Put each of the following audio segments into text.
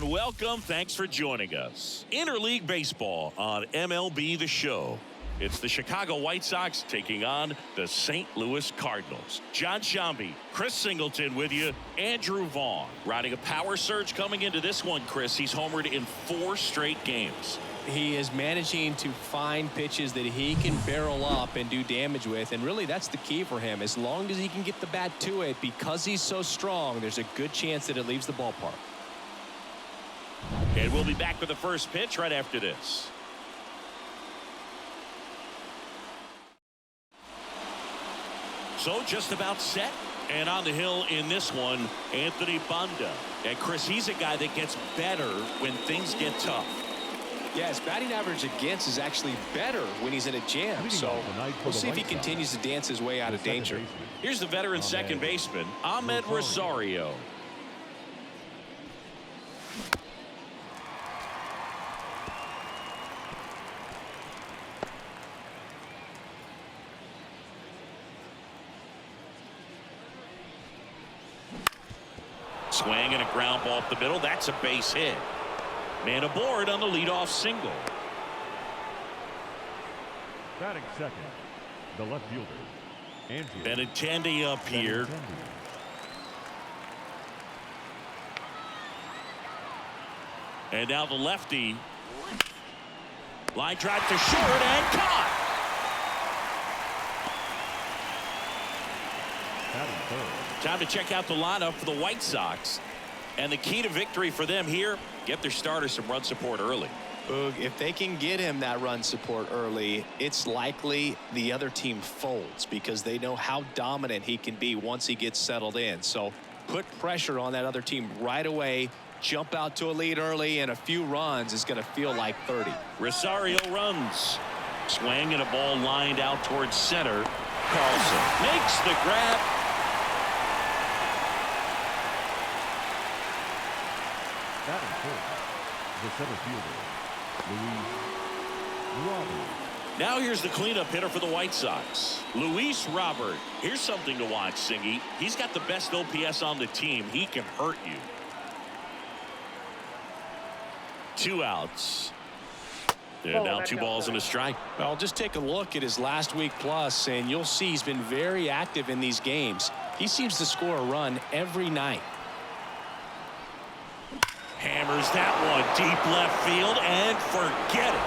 and welcome. Thanks for joining us. Interleague Baseball on MLB The Show. It's the Chicago White Sox taking on the St. Louis Cardinals. John Shambi, Chris Singleton with you, Andrew Vaughn. Riding a power surge coming into this one, Chris. He's homered in 4 straight games. He is managing to find pitches that he can barrel up and do damage with, and really that's the key for him. As long as he can get the bat to it, because he's so strong, there's a good chance that it leaves the ballpark. And we'll be back with the first pitch right after this. So just about set and on the hill in this one, Anthony Banda. And Chris, he's a guy that gets better when things get tough. Yeah, his batting average against is actually better when he's in a jam. So we'll see if he continues to dance his way out of danger. Here's the veteran second baseman, Ahmed Rosario. Swing and a ground ball up the middle. That's a base hit. Man aboard on the leadoff single. Batting second, the left fielder, Andrew Benintendi up here. And now the lefty. Line drive to short and caught. Batting third. Time to check out the lineup for the White Sox. And the key to victory for them here, get their starter some run support early. Boog, if they can get him that run support early, it's likely the other team folds because they know how dominant he can be once he gets settled in. So put pressure on that other team right away. Jump out to a lead early, and a few runs is going to feel like 30. Rosario runs. Swing and a ball lined out towards center. Carlson makes the grab. Batting fourth, the center fielder, Luis Robert. Now here's the cleanup hitter for the White Sox, Luis Robert. Here's something to watch, Singy. He's got the best OPS on the team. He can hurt you. 2 outs. And now 2 balls and a strike. Well, just take a look at his last week plus, and you'll see he's been very active in these games. He seems to score a run every night. Hammers that one deep left field and forget it.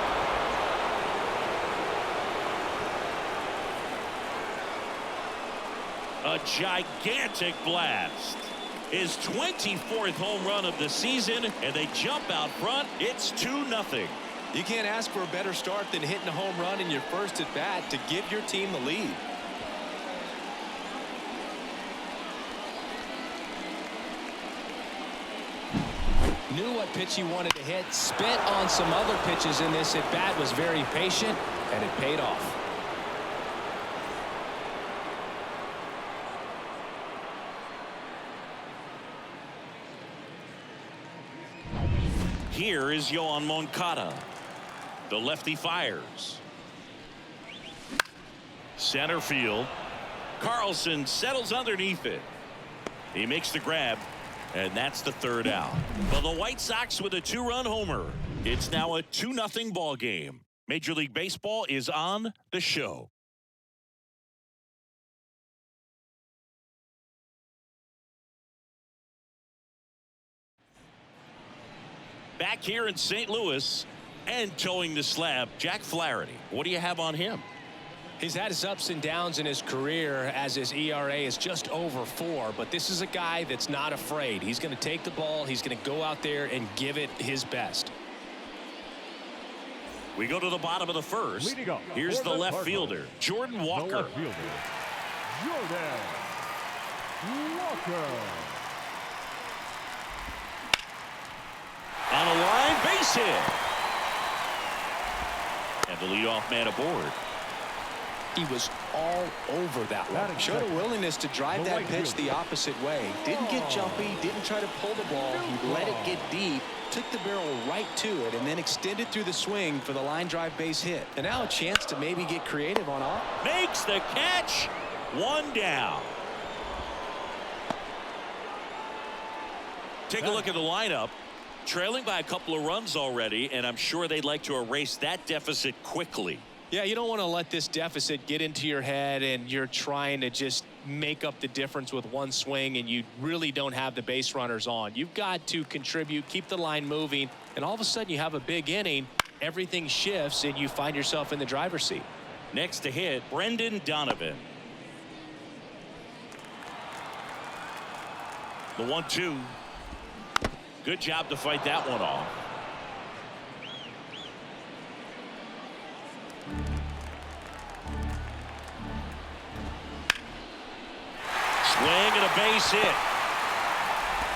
A gigantic blast. His 24th home run of the season, and they jump out front. It's 2-0. You can't ask for a better start than hitting a home run in your first at bat to give your team the lead. Knew what pitch he wanted to hit, spent on some other pitches in this at bat, was very patient, and it paid off. Here is Yohan Moncada. The lefty fires. Center field. Carlson settles underneath it. He makes the grab, and that's the 3rd out. But the White Sox with a 2-run homer. It's now a 2-0 ball game. Major League Baseball is on the show. Back here in St. Louis and towing the slab, Jack Flaherty. What do you have on him? He's had his ups and downs in his career as his ERA is just over 4, but this is a guy that's not afraid. He's going to take the ball. He's going to go out there and give it his best. We go to the bottom of the first. Here's the left fielder, Jordan Walker. The left fielder, Jordan Walker. On a line, base hit. And the leadoff man aboard. He was all over that one. Showed a willingness to drive that pitch the opposite way. Didn't get jumpy, didn't try to pull the ball. He let it get deep, took the barrel right to it, and then extended through the swing for the line drive base hit. And now a chance to maybe get creative on off. Makes the catch. 1 down. Take a look at the lineup. Trailing by a couple of runs already, and I'm sure they'd like to erase that deficit quickly. Yeah, you don't want to let this deficit get into your head and you're trying to just make up the difference with one swing and you really don't have the base runners on. You've got to contribute, keep the line moving, and all of a sudden you have a big inning. Everything shifts and you find yourself in the driver's seat. Next to hit, Brendan Donovan. The 1-2. Good job to fight that one off. Swing and a base hit.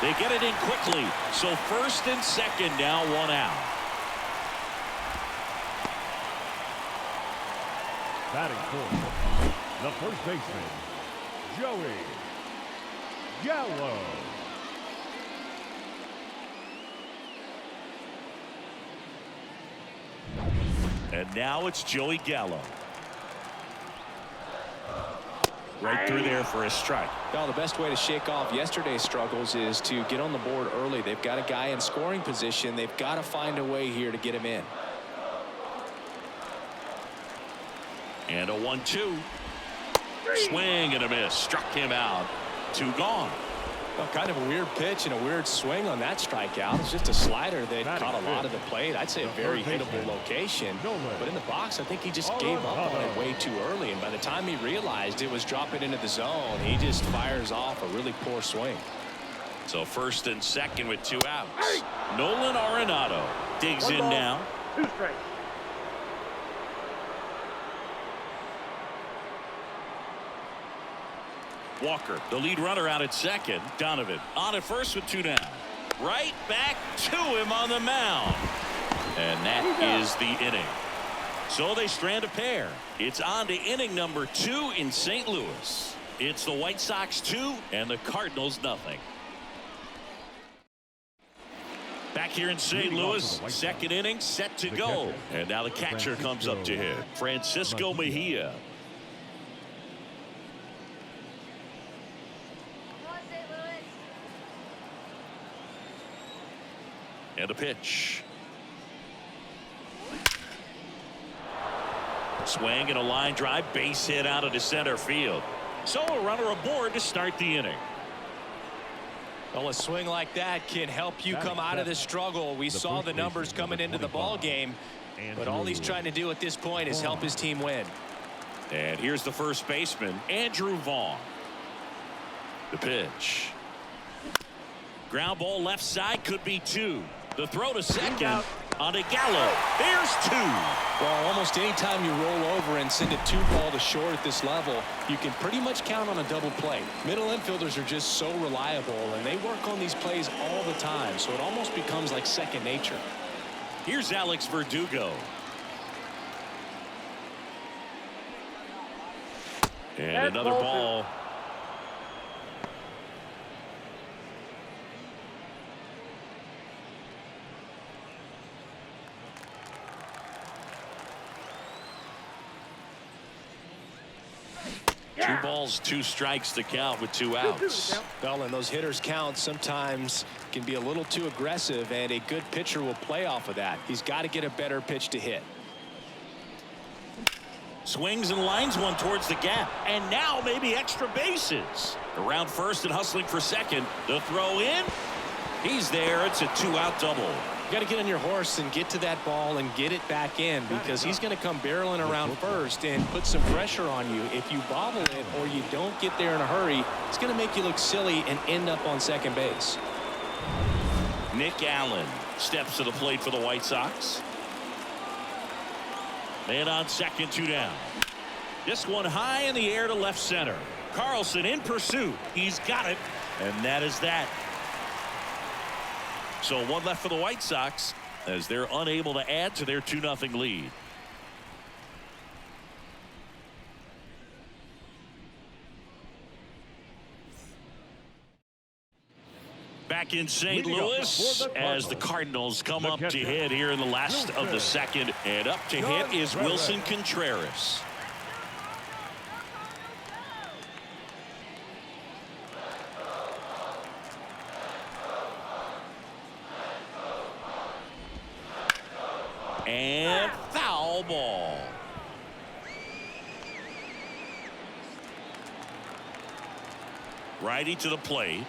They get it in quickly. So first and second now, one out. Batting fourth, the first baseman, Joey Gallo. And now it's Joey Gallo. Right through there for a strike. Well, the best way to shake off yesterday's struggles is to get on the board early. They've got a guy in scoring position. They've got to find a way here to get him in. And a 1-2. Swing and a miss. Struck him out. 2 gone. Well, kind of a weird pitch and a weird swing on that strikeout. It's just a slider that caught a lot of the plate. I'd say a very hittable location. But in the box, I think he just gave up on it way too early. And by the time he realized it was dropping into the zone, he just fires off a really poor swing. So first and second with 2 outs. Nolan Arenado digs in now. 2 strikes. Walker, the lead runner, out at second. Donovan on at first with 2 down. Right back to him on the mound. And that is the inning. So they strand a pair. It's on to inning number 2 in St. Louis. It's the White Sox 2 and the Cardinals nothing. Back here in St. Louis, second inning set to go. And now the catcher comes up to hit. Francisco Mejia. And a pitch. Swing and a line drive, base hit out into center field. So a runner aboard to start the inning. Well, a swing like that can help you come out of this struggle. We saw the numbers coming into the ball game, but all he's trying to do at this point is help his team win. And here's the first baseman, Andrew Vaughn. The pitch. Ground ball left side, could be 2. The throw to second on to Gallo. There's 2. Well, almost any time you roll over and send a 2-ball to short at this level, you can pretty much count on a double play. Middle infielders are just so reliable, and they work on these plays all the time, so it almost becomes like second nature. Here's Alex Verdugo. And another ball. Two balls, 2 strikes to count with 2 outs. Well, and those hitters count sometimes can be a little too aggressive, and a good pitcher will play off of that. He's got to get a better pitch to hit. Swings and lines one towards the gap, and now maybe extra bases. Around first and hustling for second. The throw in. He's there. It's a 2-out double. You got to get on your horse and get to that ball and get it back in, because he's going to come barreling around first and put some pressure on you. If you bobble it or you don't get there in a hurry, it's going to make you look silly and end up on second base. Nick Allen steps to the plate for the White Sox. Man on second, 2 down. This one high in the air to left center. Carlson in pursuit. He's got it, and that is that. So 1 left for the White Sox as they're unable to add to their 2-0 lead. Back in St. Louis as the Cardinals come up to hit here in the last of the second. And up to hit is Wilson Contreras. And foul ball. Righty to the plate.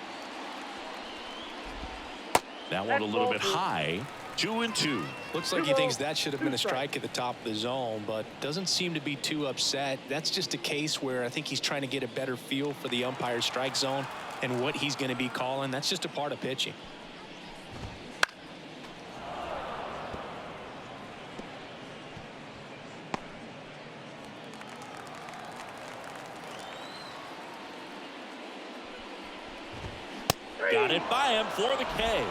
That one a little bit high. 2-2. Looks like he thinks that should have been a strike at the top of the zone, but doesn't seem to be too upset. That's just a case where I think he's trying to get a better feel for the umpire's strike zone and what he's going to be calling. That's just a part of pitching. Got it by him for the K.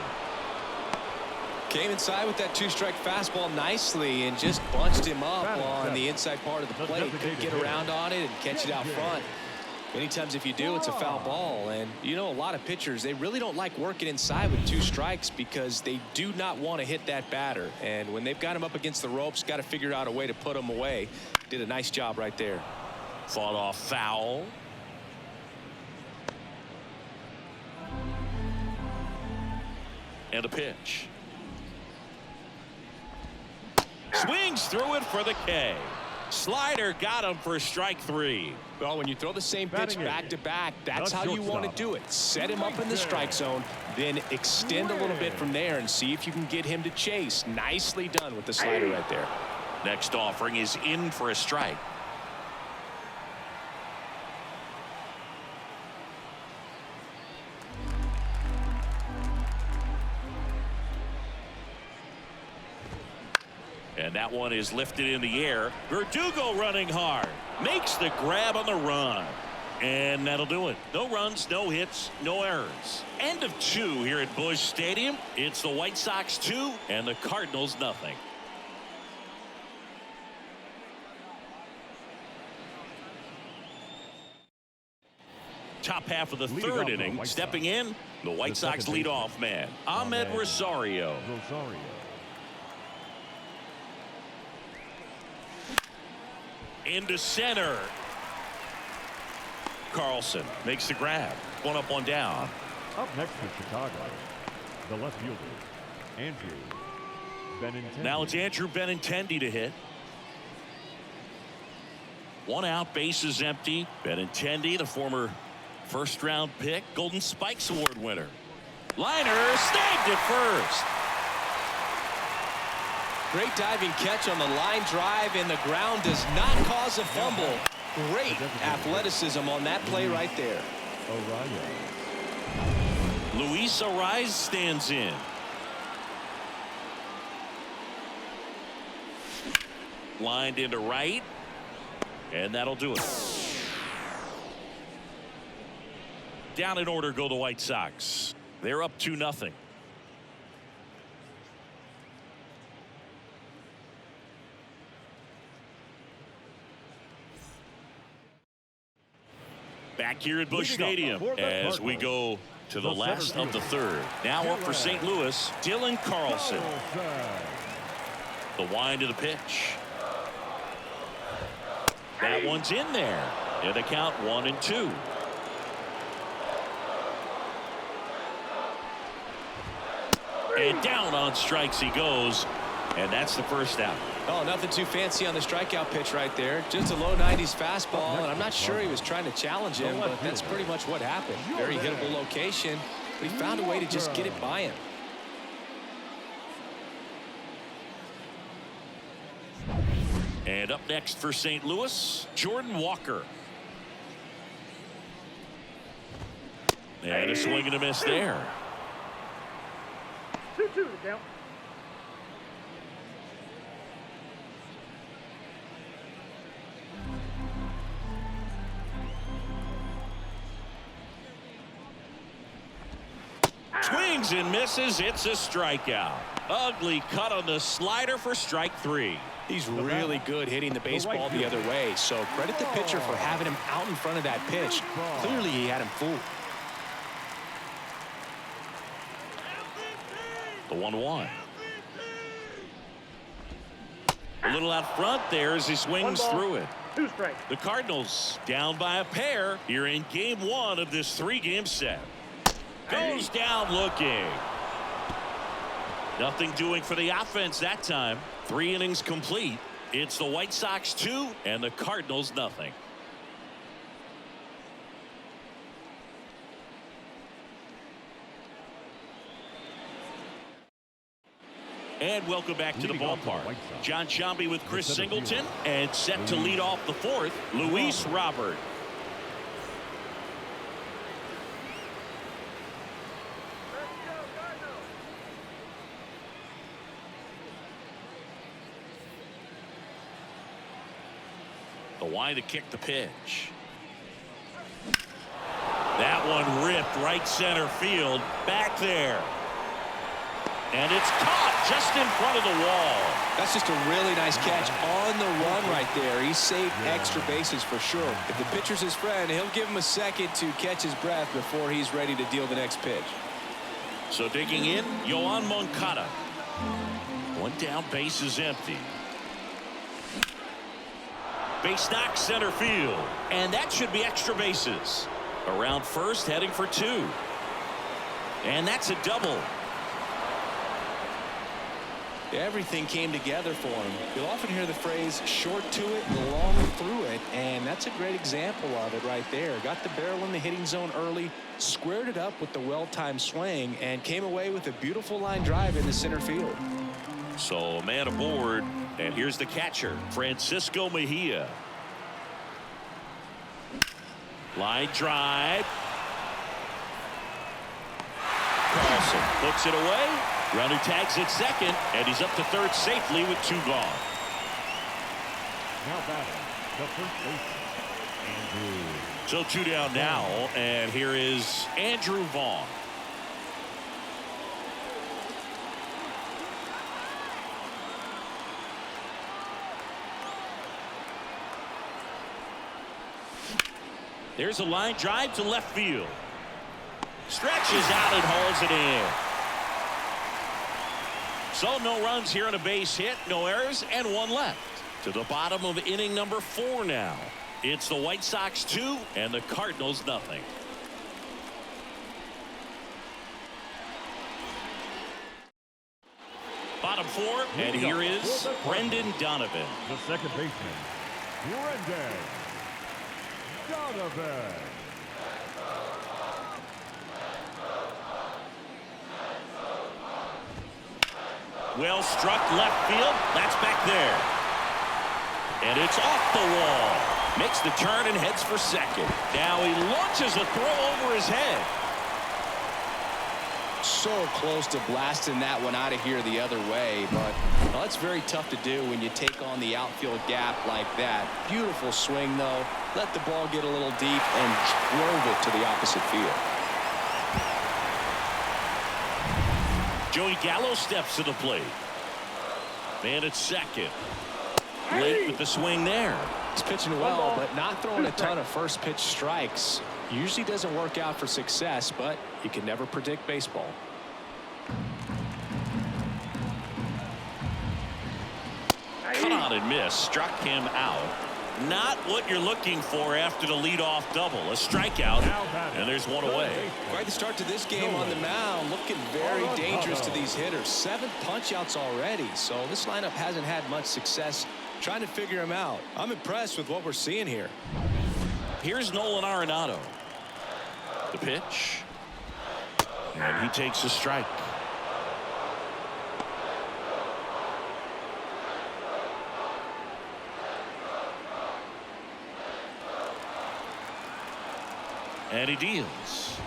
Came inside with that two-strike fastball nicely and just bunched him up on the inside part of the plate. Couldn't get around on it and catch it out front. Many times if you do, it's a foul ball. And you know, a lot of pitchers, they really don't like working inside with two strikes because they do not want to hit that batter. And when they've got him up against the ropes, got to figure out a way to put him away. Did a nice job right there. Fought off foul. And a pitch. Swings through it for the K. Slider got him for strike 3. Well, when you throw the same pitch back to back, that's how you want to do it. Set him up in the strike zone, then extend a little bit from there and see if you can get him to chase. Nicely done with the slider right there. Next offering is in for a strike. And that one is lifted in the air. Verdugo running hard. Makes the grab on the run. And that'll do it. No runs, no hits, no errors. End of 2 here at Busch Stadium. It's the White Sox 2 and the Cardinals nothing. Top half of the third inning. Stepping in, the White Sox leadoff man, Ahmed Rosario. Into center. Carlson makes the grab. One up, one down. Up next to Chicago, the left fielder, Andrew Benintendi. Now it's Andrew Benintendi to hit. One out, bases empty. Benintendi, the former first-round pick, Golden Spikes Award winner. Liner snagged at first. Great diving catch on the line drive, and the ground does not cause a fumble. Great athleticism on that play right there. Luis Arraez stands in. Lined into right, and that'll do it. Down in order go the White Sox. They're up 2-0. Back here at Busch Stadium as we go to the last of the third. Now up for St. Louis, Dylan Carlson. The wind of the pitch. That one's in there. And the count 1-2. And down on strikes he goes. And that's the first out. Oh, nothing too fancy on the strikeout pitch right there. Just a low 90s fastball, and I'm not sure he was trying to challenge him, but that's pretty much what happened. Very hittable location, but he found a way to just get it by him. And up next for St. Louis, Jordan Walker. And a swing and a miss there. 2-2 to count. Swings and misses. It's a strikeout. Ugly cut on the slider for strike 3. He's really good hitting the baseball the other way, so credit the pitcher for having him out in front of that pitch. Clearly he had him fooled. The 1-1. A little out front there as he swings through it. 2 strikes. The Cardinals down by a pair here in game 1 of this 3-game set. Goes down looking. Nothing doing for the offense that time. 3 innings complete. It's the White Sox 2 and the Cardinals nothing. And welcome back to the ballpark. John Sciambi with Chris Singleton, and set to lead off the 4th, Luis Robert. The wide to kick the pitch. That one ripped right center field. Back there. And it's caught just in front of the wall. That's just a really nice catch on the run right there. He saved extra bases for sure. If the pitcher's his friend, he'll give him a second to catch his breath before he's ready to deal the next pitch. So digging in, Yoan Moncada. One down, base is empty. Base knock center field. And that should be extra bases. Around first, heading for 2. And that's a double. Everything came together for him. You'll often hear the phrase short to it, long through it, and that's a great example of it right there. Got the barrel in the hitting zone early, squared it up with the well-timed swing, and came away with a beautiful line drive in the center field. So a man aboard, and here's the catcher, Francisco Mejia. Line drive. Carlson puts it away. Runner tags at second, and he's up to third safely with 2 gone. Now batting, the first baseman, Andrew. So 2 down now, and here is Andrew Vaughn. There's a line drive to left field. Stretches out and hauls it in. So no runs here on a base hit, no errors, and 1 left. To the bottom of inning number 4 now. It's the White Sox 2 and the Cardinals nothing. Bottom 4, and here is Brendan Donovan. The second baseman, Brendan Donovan. Well struck left field. That's back there. And it's off the wall. Makes the turn and heads for second. Now he launches a throw over his head. So close to blasting that one out of here the other way, but well, that's very tough to do when you take on the outfield gap like that. Beautiful swing, though. Let the ball get a little deep and drove it to the opposite field. Joey Gallo steps to the plate. Man at second. Late with the swing there. He's pitching well, but not throwing a ton of first pitch strikes. Usually doesn't work out for success, but you can never predict baseball. Cut on and miss. Struck him out. Not what you're looking for after the leadoff double. A strikeout, and there's 1 away. Quite the start to this game on the mound. Looking very dangerous to these hitters. 7 punch-outs already, so this lineup hasn't had much success trying to figure him out. I'm impressed with what we're seeing here. Here's Nolan Arenado. The pitch. And he takes a strike. And he deals.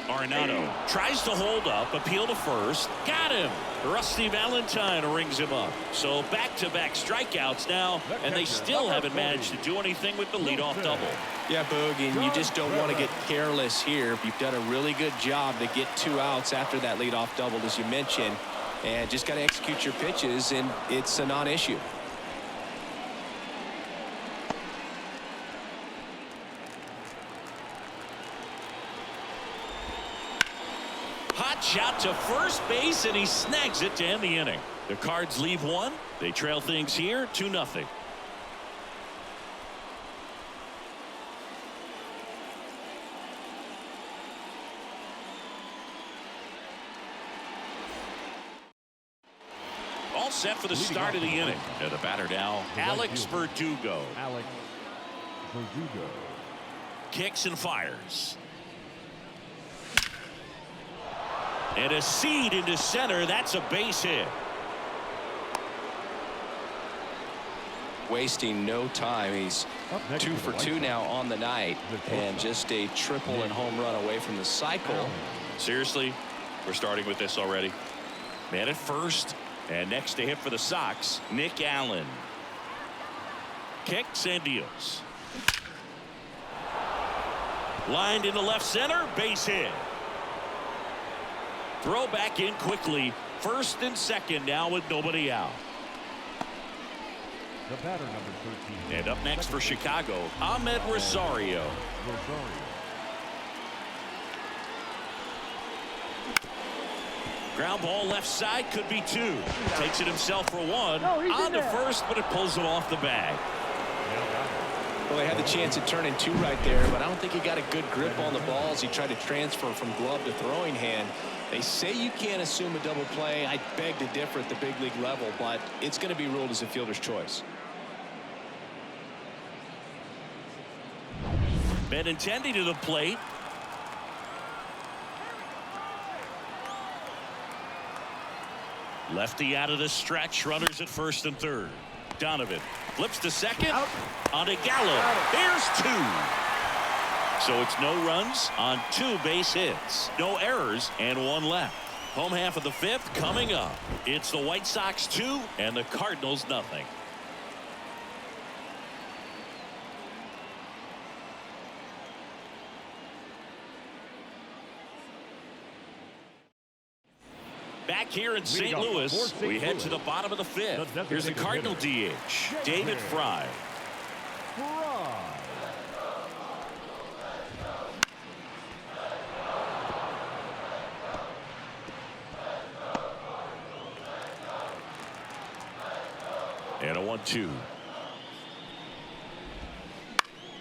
Arenado tries to hold up, appeal to first. Got him. Rusty Valentine rings him up. So back-to-back strikeouts now, and they still haven't managed to do anything with the leadoff double. Yeah, Boog, and you just don't want to get careless here. You've done a really good job to get 2 outs after that leadoff double, as you mentioned, and just got to execute your pitches, and it's a non-issue. Hot shot to first base, and he snags it to end the inning. The Cards leave 1. They trail things here 2-0. all set for the start of the inning. And the batter now, Alex Verdugo. Alex Verdugo. Kicks and fires. And a seed into center. That's a base hit. Wasting no time. He's 2 for 2 now on the night, and just a triple and home run away from the cycle. Seriously, we're starting with this already. Man at first, and next to hit for the Sox, Nick Allen. Kicks and deals. Lined into left center, base hit. Throw back in quickly. First and second now with nobody out. The batter, number 13. And up next for Chicago, Ahmed Rosario. Ground ball left side, could be 2. Takes it himself for 1. On to first, but it pulls him off the bag. Well, they had the chance at turning 2 right there, but I don't think he got a good grip on the ball as he tried to transfer from glove to throwing hand. They say you can't assume a double play. I beg to differ at the big league level, but it's going to be ruled as a fielder's choice. Benintendi to the plate. Lefty out of the stretch. Runners at first and third. Donovan flips to second. On to Gallo. There's 2. So it's no runs on 2 base hits. No errors and 1 left. Home half of the 5th coming up. It's the White Sox 2 and the Cardinals nothing. Back here in St. Louis, we head to the bottom of the 5th. Here's the Cardinal DH, David Fry. And a 1-2.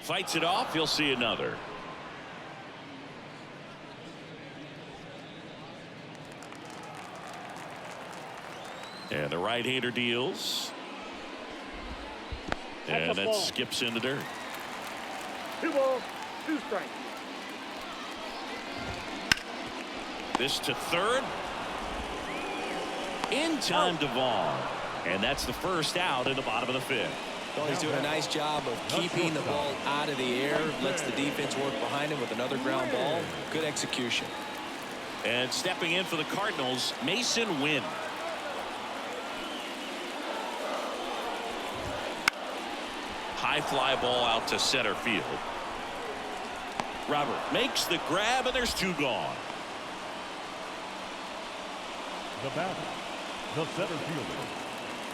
Fights it off. You'll see another. And the right-hander deals. And that skips in the dirt. 2 balls, 2 strikes. This to third. In time to Vaughn. And that's the first out in the bottom of the 5th. Well, he's doing a nice job of keeping the ball out of the air. Lets the defense work behind him with another ground ball. Good execution. And stepping in for the Cardinals, Mason Wynn. High fly ball out to center field. Robert makes the grab, and there's 2 gone. The batter, the center fielder.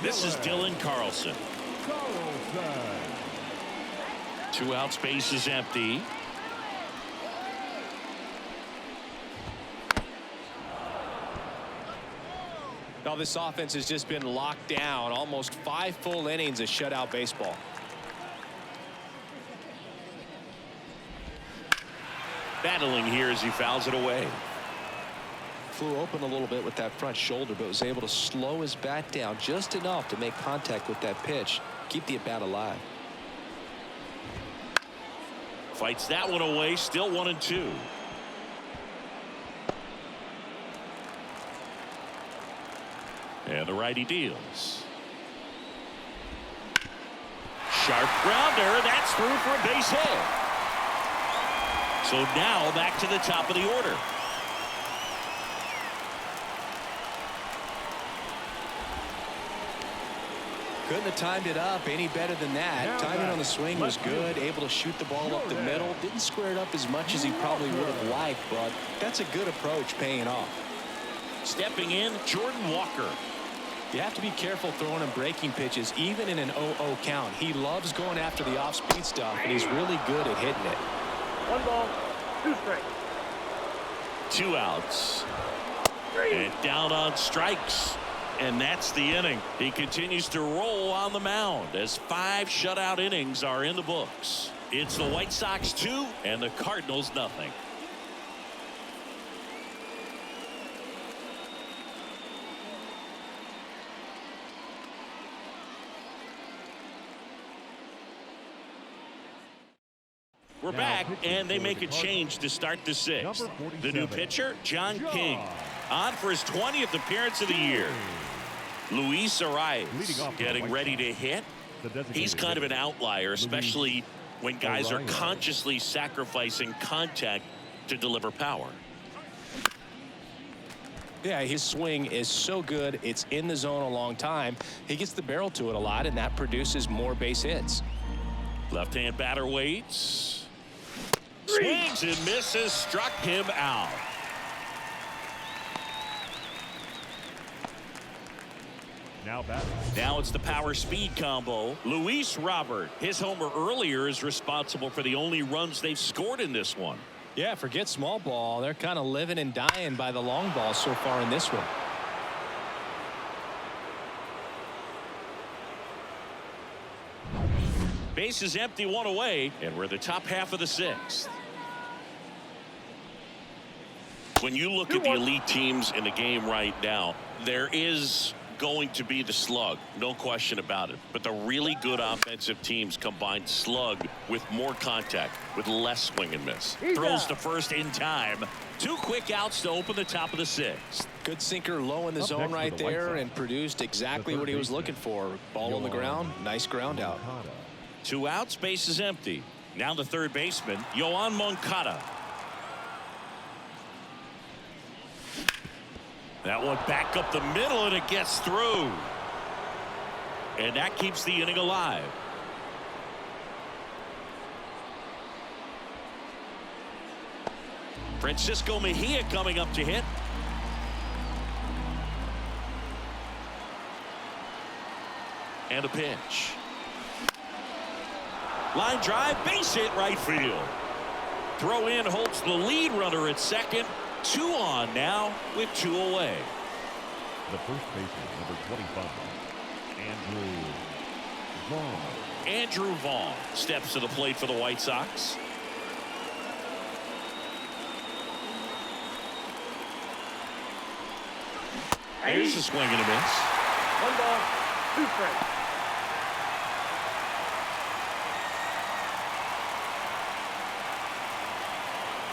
This is Dylan Carlson. 2 outs, base is empty. Now this offense has just been locked down. Almost 5 full innings of shutout baseball. Battling here as he fouls it away. Flew open a little bit with that front shoulder, but was able to slow his bat down just enough to make contact with that pitch. Keep the at-bat alive. Fights that one away. Still 1-2. And the righty deals. Sharp grounder. That's through for a base hit. So now back to the top of the order. Couldn't have timed it up any better than that. Timing on the swing was good. Able to shoot the ball up the middle. Didn't square it up as much as he probably would have liked, but that's a good approach, paying off. Stepping in, Jordan Walker. You have to be careful throwing him breaking pitches, even in an 0-0 count. He loves going after the off-speed stuff, and he's really good at hitting it. 1 ball, 2 strikes. 2 outs. And down on strikes. And that's the inning. He continues to roll on the mound as 5 shutout innings are in the books. It's the White Sox 2 and the Cardinals nothing. We're back, and they make a change to start the sixth. The new pitcher, John King, on for his 20th appearance of the year. Luis Arias getting ready to hit. He's kind of an outlier, especially when guys are consciously sacrificing contact to deliver power. Yeah, his swing is so good. It's in the zone a long time. He gets the barrel to it a lot, and that produces more base hits. Left-hand batter waits. Swings and misses, struck him out. Now it's the power speed combo. Luis Robert, his homer earlier, is responsible for the only runs they've scored in this one. Yeah, forget small ball. They're kind of living and dying by the long ball so far in this one. Base is empty, one away, and we're the top half of the sixth. When you look at the elite teams in the game right now, there is going to be the slug, no question about it. But the really good offensive teams combine slug with more contact, with less swing and miss. Throws to first in time. 2 quick outs to open the top of the sixth. Good sinker low in the zone right there and produced exactly what he was looking for. Ball on the ground, nice ground out. 2 outs, base is empty. Now the third baseman, Yoan Moncada. That one back up the middle, and it gets through. And that keeps the inning alive. Francisco Mejia coming up to hit. And a pitch. Line drive, base hit, right field. Throw in holds the lead runner at second. 2 on now with 2 away. The first baseman, number 25, Andrew Vaughn. Andrew Vaughn steps to the plate for the White Sox. Here's a swing and a miss. 1 ball, 2 strikes.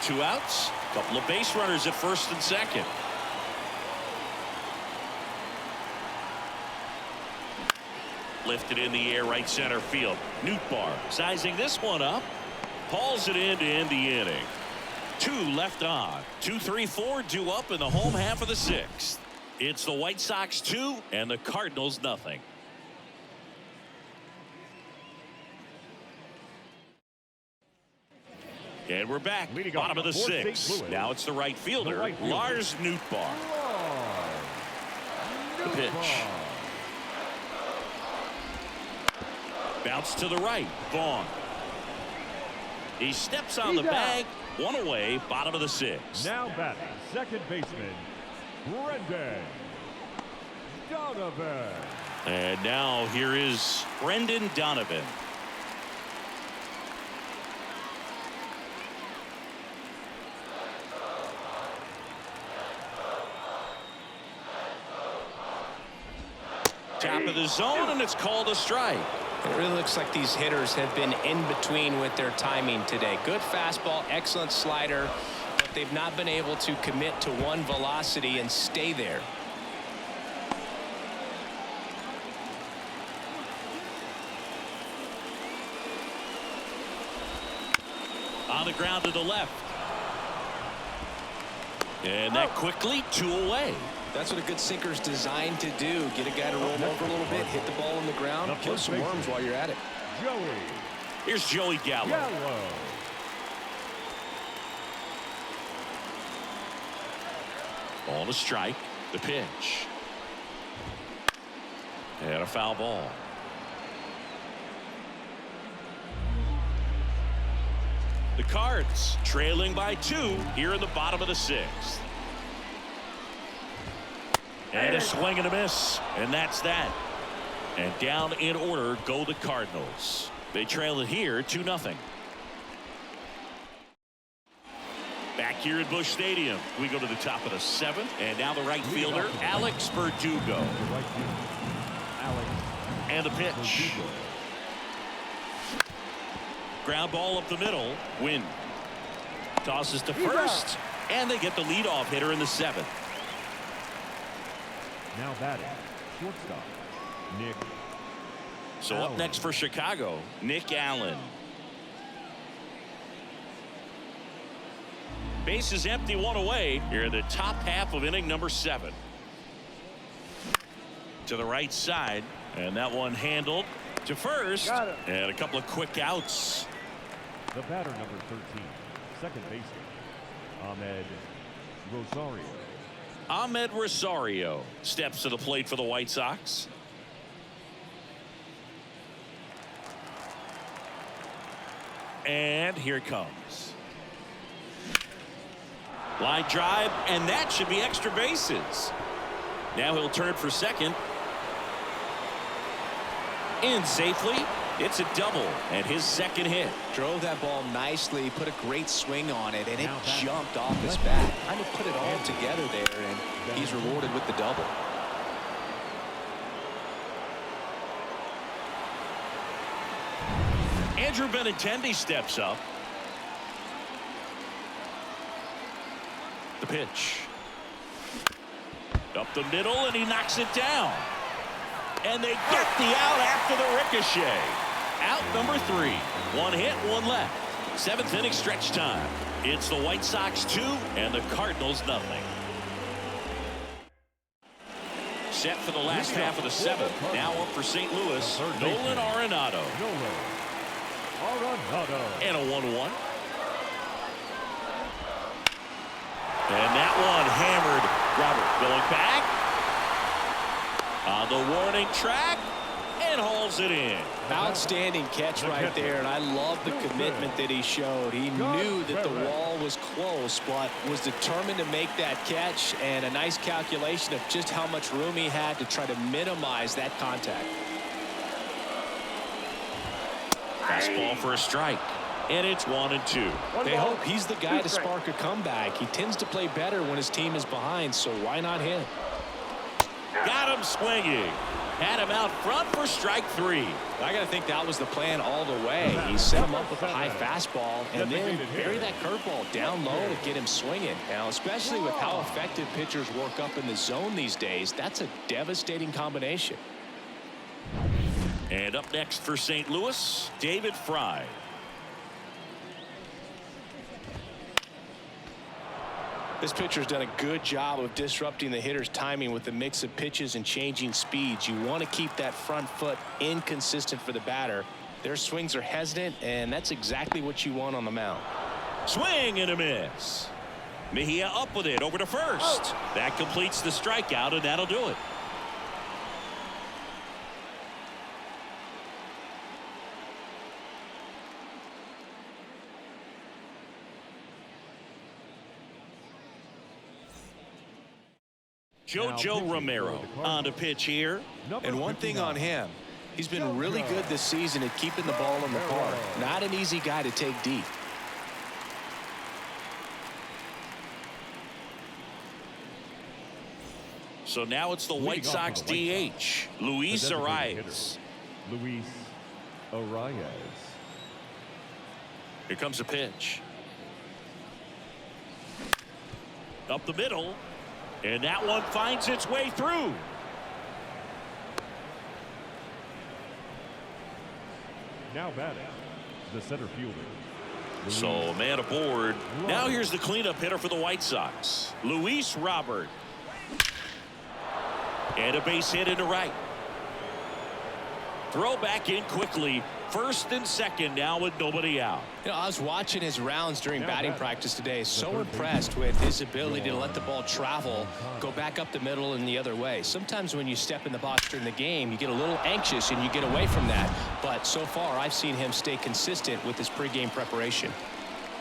Two outs, couple of base runners at first and second. Lifted in the air, right center field. Nootbaar sizing this one up. Hauls it in to end the inning. 2 left on. 2, 3, 4 due up in the home half of the sixth. It's the White Sox 2 and the Cardinals nothing. And we're back. Bottom of the sixth. Now it's the right fielder, Lars Nootbaar. The pitch. Bounce to the right. Vaughn. He steps on the bag. 1 away. Bottom of the sixth. Now batting, second baseman, Brendan Donovan. And now here is Brendan Donovan. Top of the zone, and it's called a strike. It really looks like these hitters have been in between with their timing today. Good fastball, excellent slider, but they've not been able to commit to one velocity and stay there. On the ground to the left. And that quickly 2 away. That's what a good sinker is designed to do. Get a guy to roll over a little bit, hit the ball on the ground, kill some worms while you're at it. Here's Joey Gallo. Ball to strike. The pitch. And a foul ball. The Cards trailing by 2 here in the bottom of the sixth. And a swing and a miss. And that's that. And down in order go the Cardinals. They trail it here 2-0. Back here at Busch Stadium, we go to the top of the 7th. And now the right fielder, Alex Verdugo. And the pitch. Ground ball up the middle. Win. Tosses to first. And they get the leadoff hitter in the 7th. Now batting, shortstop, Nick. So Allen. up next for Chicago, Nick Allen. Base is empty, 1 away. Here in the top half of inning number 7. To the right side, and that one handled to first, and a couple of quick outs. The batter number 13, second baseman, Ahmed Rosario. Ahmed Rosario steps to the plate for the White Sox. And here it comes. Line drive, and that should be extra bases. Now he'll turn for second. In safely. It's a double and his second hit. Drove that ball nicely, put a great swing on it, and it jumped off his bat. Kind of put it all together there, and he's rewarded with the double. Andrew Benintendi steps up. The pitch. Up the middle, and he knocks it down. And they get the out after the ricochet. Out number 3. 1 hit, 1 left. 7th inning stretch time. It's the White Sox 2 and the Cardinals nothing. Set for the last half of the 7th. Now up for St. Louis, Nolan Arenado. And a 1-1. And that one hammered. Robert going back on the warning track and hauls it in. Outstanding catch right there, and I love the commitment that he showed. He knew that the wall was close, but was determined to make that catch, and a nice calculation of just how much room he had to try to minimize that contact. Fastball for a strike, and it's 1-2. They hope he's the guy to spark a comeback. He tends to play better when his team is behind, so why not him? Got him swinging. Had him out front for strike 3. I got to think that was the plan all the way. He set him up with a high fastball and then bury that curveball down low to get him swinging. Now, especially with how effective pitchers work up in the zone these days, that's a devastating combination. And up next for St. Louis, David Fry. This pitcher's done a good job of disrupting the hitter's timing with the mix of pitches and changing speeds. You want to keep that front foot inconsistent for the batter. Their swings are hesitant, and that's exactly what you want on the mound. Swing and a miss. Mejia up with it over to first. That completes the strikeout, and that'll do it. Jojo Romero on to pitch here. And one thing on him, he's been really good this season at keeping the ball in the park. Not an easy guy to take deep. So now it's the White Sox DH, Luis Arias. Luis Arias. Here comes a pitch. Up the middle. And that one finds its way through. Now batting, the center fielder. So man aboard. Now here's the cleanup hitter for the White Sox, Luis Robert. And a base hit into right. Throw back in quickly. First and second now with nobody out. You know, I was watching his rounds during batting practice today. So impressed with his ability to let the ball travel, go back up the middle and the other way. Sometimes when you step in the box during the game, you get a little anxious and you get away from that. But so far, I've seen him stay consistent with his pregame preparation.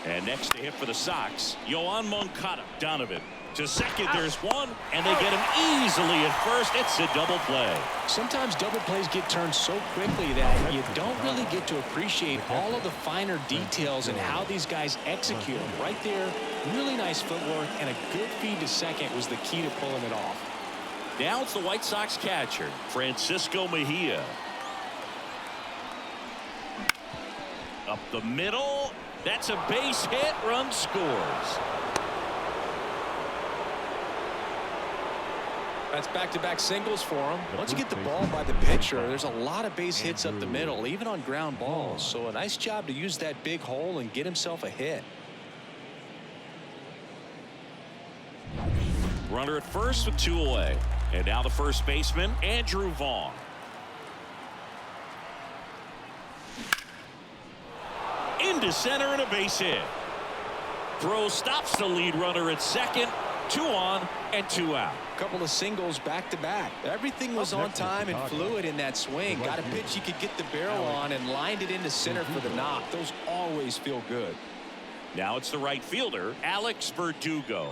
And next to hit for the Sox, Yoan Moncada. Donovan to second. There's one, and they get him easily at first. It's a double play. Sometimes double plays get turned so quickly that you don't really get to appreciate all of the finer details and how these guys execute them. Right there, really nice footwork, and a good feed to second was the key to pulling it off. Now it's the White Sox catcher, Francisco Mejia. Up the middle. That's a base hit. Run scores. That's back-to-back singles for him. Once you get the ball by the pitcher, there's a lot of base hits up the middle, even on ground balls. So a nice job to use that big hole and get himself a hit. Runner at first with 2 away. And now the first baseman, Andrew Vaughn. Into center and a base hit. Throw stops the lead runner at second. 2 on and 2 out. Couple of singles back-to-back. Everything was on time and fluid in that swing. Got a pitch you could get the barrel on and lined it into center for the knock. Those always feel good. Now it's the right fielder, Alex Verdugo.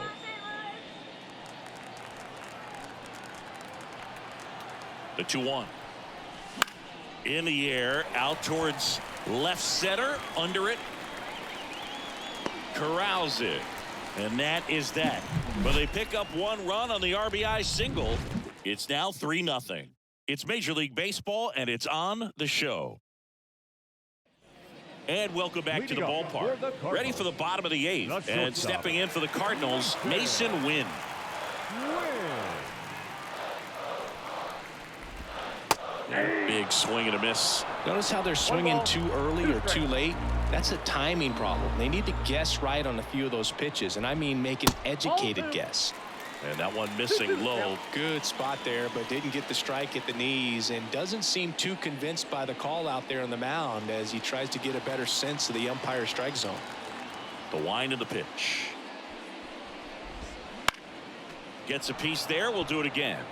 The 2-1. In the air, out towards left center, under it. Corrals it. And that is that. But they pick up 1 run on the RBI single. It's now 3-0. It's Major League Baseball, and it's on the show. And welcome back to the ballpark. Ready for the bottom of the 8th. And stepping in for the Cardinals, Mason Wynn. Big swing and a miss. Notice how they're swinging too early or too late. That's a timing problem. They need to guess right on a few of those pitches, and I mean make an educated guess. And that one missing low. Good spot there, but didn't get the strike at the knees and doesn't seem too convinced by the call out there on the mound as he tries to get a better sense of the umpire strike zone. The wind of the pitch. Gets a piece there. We'll do it again.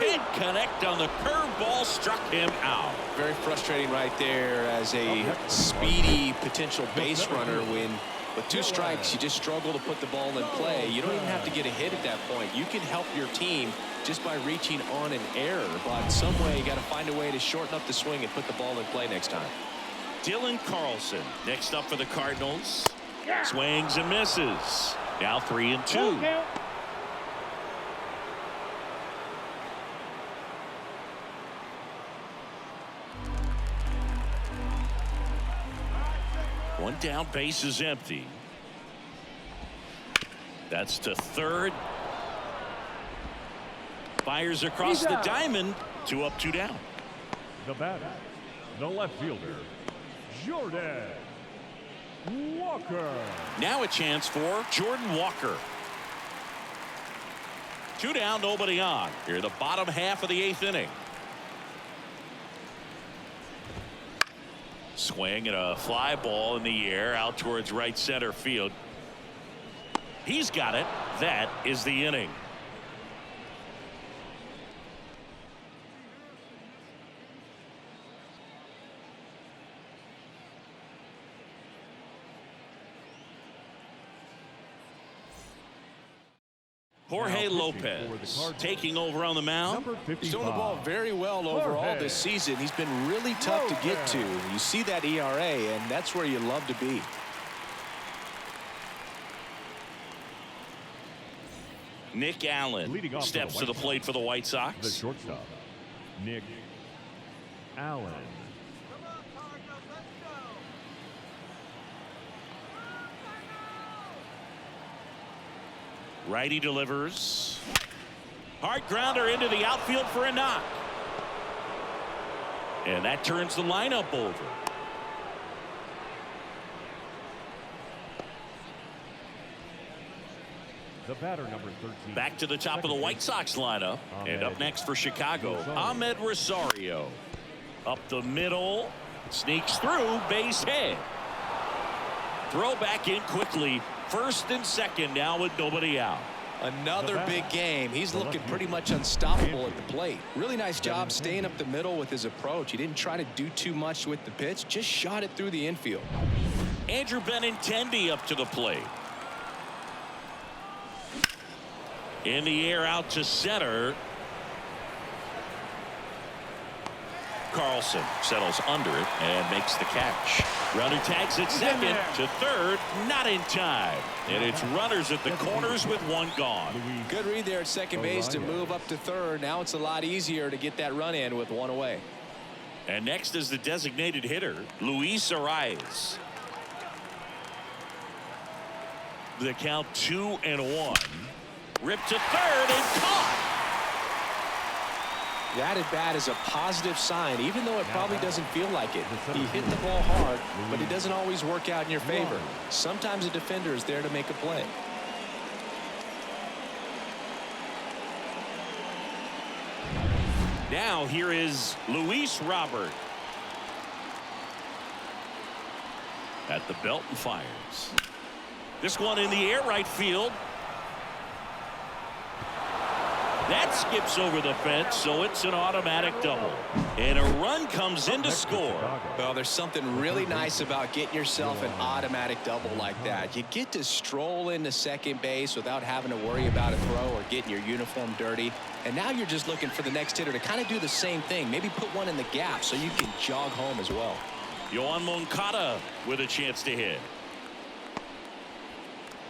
Can't connect on the curveball, struck him out. Very frustrating right there as a speedy potential base runner when with 2 strikes you just struggle to put the ball in play. You don't even have to get a hit at that point. You can help your team just by reaching on an error, but some way you got to find a way to shorten up the swing and put the ball in play next time. Dylan Carlson next up for the Cardinals. Swings and misses. Now 3-2. One down, base is empty. That's to third. Fires across the diamond. 2 up, 2 down. The batter, the left fielder, Jordan Walker. Now a chance for Jordan Walker. 2 down, nobody on. Here in the bottom half of the 8th inning. Swing and a fly ball in the air out towards right center field. He's got it. That is the inning. Jorge Lopez taking over on the mound. He's doing the ball very well overall this season. He's been really tough to get to. You see that ERA, and that's where you love to be. Nick Allen steps to the plate for the White Sox. The shortstop, Nick Allen. Righty delivers. Hard grounder into the outfield for a knock. And that turns the lineup over. The batter, number 13. Back to the top of the White Sox lineup. And up next for Chicago, Ahmed Rosario. Up the middle. Sneaks through, base hit. Throw back in quickly. First and second now with nobody out. Another big game. He's looking pretty much unstoppable at the plate. Really nice job staying up the middle with his approach. He didn't try to do too much with the pitch, just shot it through the infield. Andrew Benintendi up to the plate. In the air out to center. Carlson settles under it and makes the catch. Runner tags at second to third, not in time. And it's runners at the corners with one gone. Good read there at second base to move up to third. Now it's a lot easier to get that run in with one away. And next is the designated hitter, Luis Arias. The count 2-1. Ripped to third and caught. That at bat is a positive sign, even though it probably doesn't feel like it. He hit the ball hard, but it doesn't always work out in your favor. Sometimes a defender is there to make a play. Now here is Luis Robert. At the belt and fires. This one in the air right field. That skips over the fence, so it's an automatic double. And a run comes in to score. Well, there's something really nice about getting yourself an automatic double like that. You get to stroll into second base without having to worry about a throw or getting your uniform dirty. And now you're just looking for the next hitter to kind of do the same thing. Maybe put one in the gap so you can jog home as well. Yoan Moncada with a chance to hit.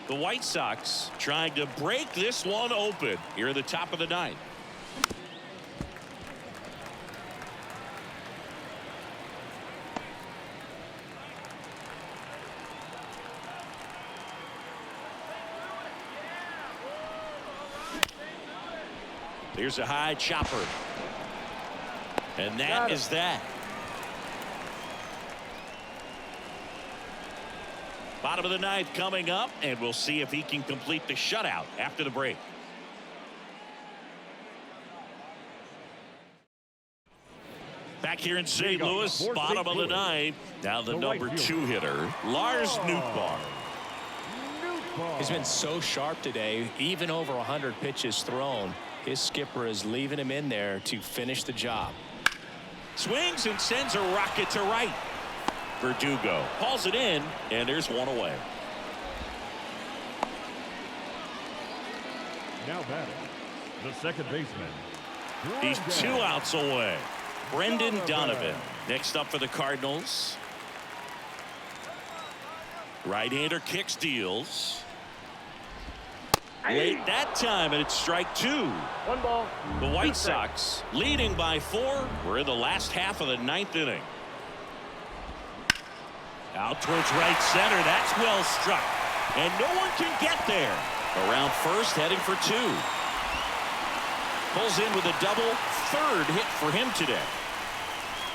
The White Sox trying to break this one open here at the top of the ninth. There's a high chopper. And that is that. Bottom of the ninth coming up, and we'll see if he can complete the shutout after the break. Back here in St. Louis, bottom of the ninth. Now the number 2 hitter, Lars Nootbaar. He's been so sharp today, even over 100 pitches thrown. His skipper is leaving him in there to finish the job. Swings and sends a rocket to right. Verdugo hauls it in, and there's one away. Now batting, the second baseman. He's 2 outs away. Brendan Donovan next up for the Cardinals. Right-hander kicks, deals. Late that time, and it's strike 2. 1 ball. The White Sox leading by 4. We're in the last half of the 9th inning. Out towards right center. That's well struck. And no one can get there. Around first, heading for 2. Pulls in with a double. 3rd hit for him today.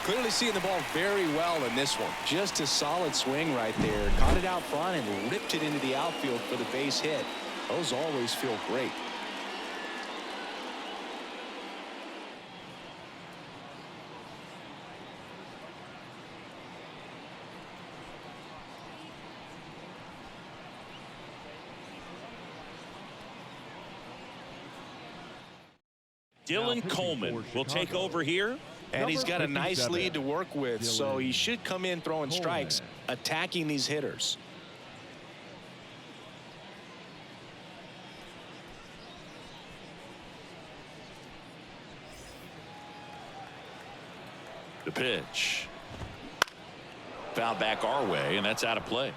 Clearly seeing the ball very well in this one. Just a solid swing right there. Caught it out front and ripped it into the outfield for the base hit. Those always feel great. Dylan Coleman will take over here. And he's got a nice lead to work with, so he should come in throwing strikes, attacking these hitters. The pitch. Foul back our way, and that's out of play.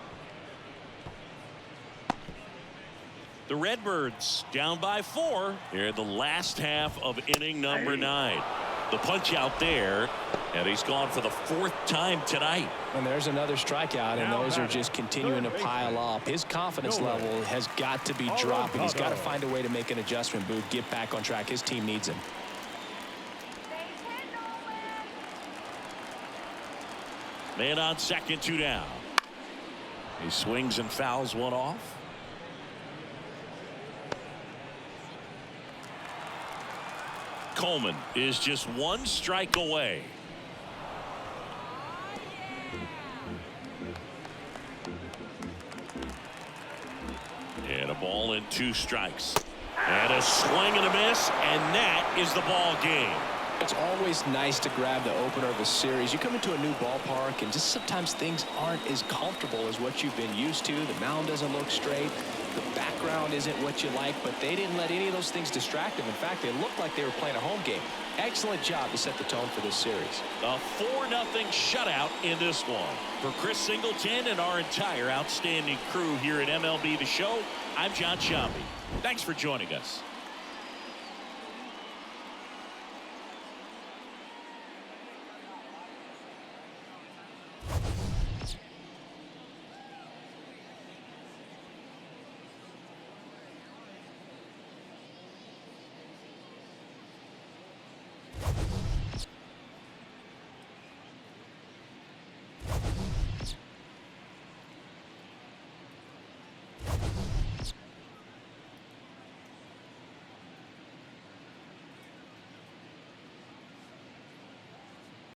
The Redbirds down by 4 here in the last half of inning number 9. The punch out there, and he's gone for the 4th time tonight. And there's another strikeout, and those are just continuing to pile up. His confidence level has got to be dropping. He's got to find a way to make an adjustment, Booth, get back on track. His team needs him. Man on second, 2 down. He swings and fouls one off. Coleman is just 1 strike away. And a ball and 2 strikes. And a swing and a miss, and that is the ball game. It's always nice to grab the opener of a series. You come into a new ballpark, and just sometimes things aren't as comfortable as what you've been used to. The mound doesn't look straight. The background isn't what you like, but they didn't let any of those things distract them. In fact, they looked like they were playing a home game. Excellent job to set the tone for this series. A 4-0 shutout in this one. For Chris Singleton and our entire outstanding crew here at MLB The Show, I'm John Shambi. Thanks for joining us.